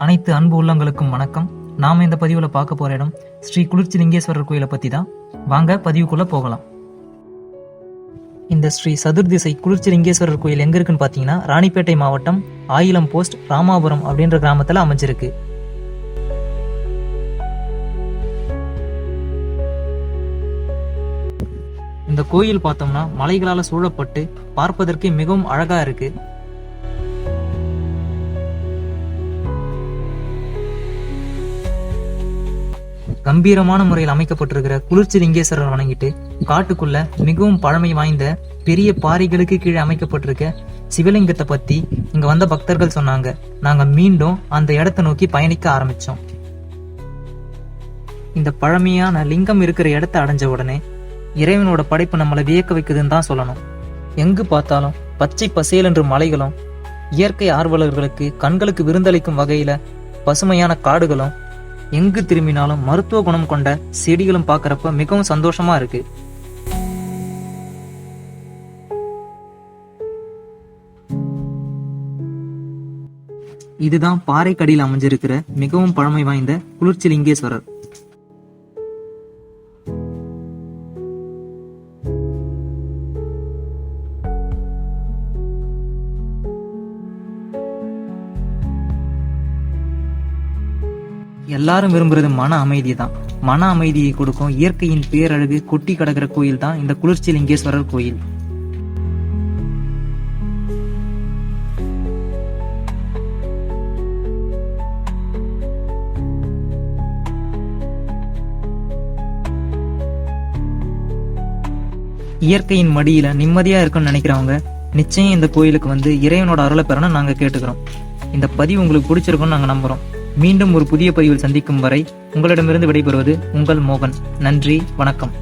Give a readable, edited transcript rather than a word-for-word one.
அனைத்து அன்பு உள்ளங்களுக்கும் வணக்கம். நாம இந்த பதிவுல பார்க்க போற இடம் ஸ்ரீ குளிர்ச்சி லிங்கேஸ்வரர் கோயிலை பத்தி தான். வாங்க பதிவுக்குள்ள போகலாம். இந்த ஸ்ரீ சதுர்திசை குளிர்ச்சி லிங்கேஸ்வரர் கோயில் எங்க இருக்குன்னு பாத்தீங்கன்னா ராணிப்பேட்டை மாவட்டம் ஆயிலம் போஸ்ட் ராமாபுரம் அப்படின்ற கிராமத்துல அமைஞ்சிருக்கு. இந்த கோயில் பார்த்தோம்னா மலைகளால சூழப்பட்டு பார்ப்பதற்கு மிகவும் அழகா இருக்கு. கம்பீரமான முறையில் அமைக்கப்பட்டிருக்கிற குளிர்ச்சி லிங்கேஸ்வரர் வணங்கிட்டு காட்டுக்குள்ள மிகவும் பழமை வாய்ந்த பெரிய பாறைகளுக்கு கீழே அமைக்கப்பட்டிருக்க சிவலிங்கத்தை பத்தி இங்க வந்த பக்தர்கள் சொன்னாங்க. நாங்க மீண்டும் அந்த இடத்தை நோக்கி பயணிக்க ஆரம்பிச்சோம். இந்த பழமையான லிங்கம் இருக்கிற இடத்தை அடைஞ்ச உடனே இறைவனோட படைப்பு நம்மளை வியக்க வைக்குதுன்னு தான் சொல்லணும். எங்கு பார்த்தாலும் பச்சை பசேல் என்று மலைகளும், இயற்கை ஆர்வலர்களுக்கு கண்களுக்கு விருந்தளிக்கும் வகையில பசுமையான காடுகளும், எங்கு திரும்பினாலும் மருத்துவ குணம் கொண்ட செடிகளும் பார்க்கறப்ப மிகவும் சந்தோஷமா இருக்கு. இதுதான் பாறைக்கடியில் அமைஞ்சிருக்கிற மிகவும் பழமை வாய்ந்த குளிர்ச்சி லிங்கேஸ்வரர். எல்லாரும் விரும்புறது மன அமைதி தான். மன அமைதியை கொடுக்கும் இயற்கையின் பேரழகு கொட்டி கிடக்கிற கோயில் தான் இந்த குளிர்ச்சி லிங்கேஸ்வரர் கோயில். இயற்கையின் மடியில நிம்மதியா இருக்குன்னு நினைக்கிறவங்க நிச்சயம் இந்த கோயிலுக்கு வந்து இறைவனோட அருளை பெறணும் நாங்க கேட்டுக்கிறோம். இந்த பதிவு உங்களுக்கு பிடிச்சிருக்கும்னு நாங்க நம்புறோம். மீண்டும் ஒரு புதிய பதிவில் சந்திக்கும் வரை உங்களிடமிருந்து விடைபெறுவது உங்கள் மோகன். நன்றி, வணக்கம்.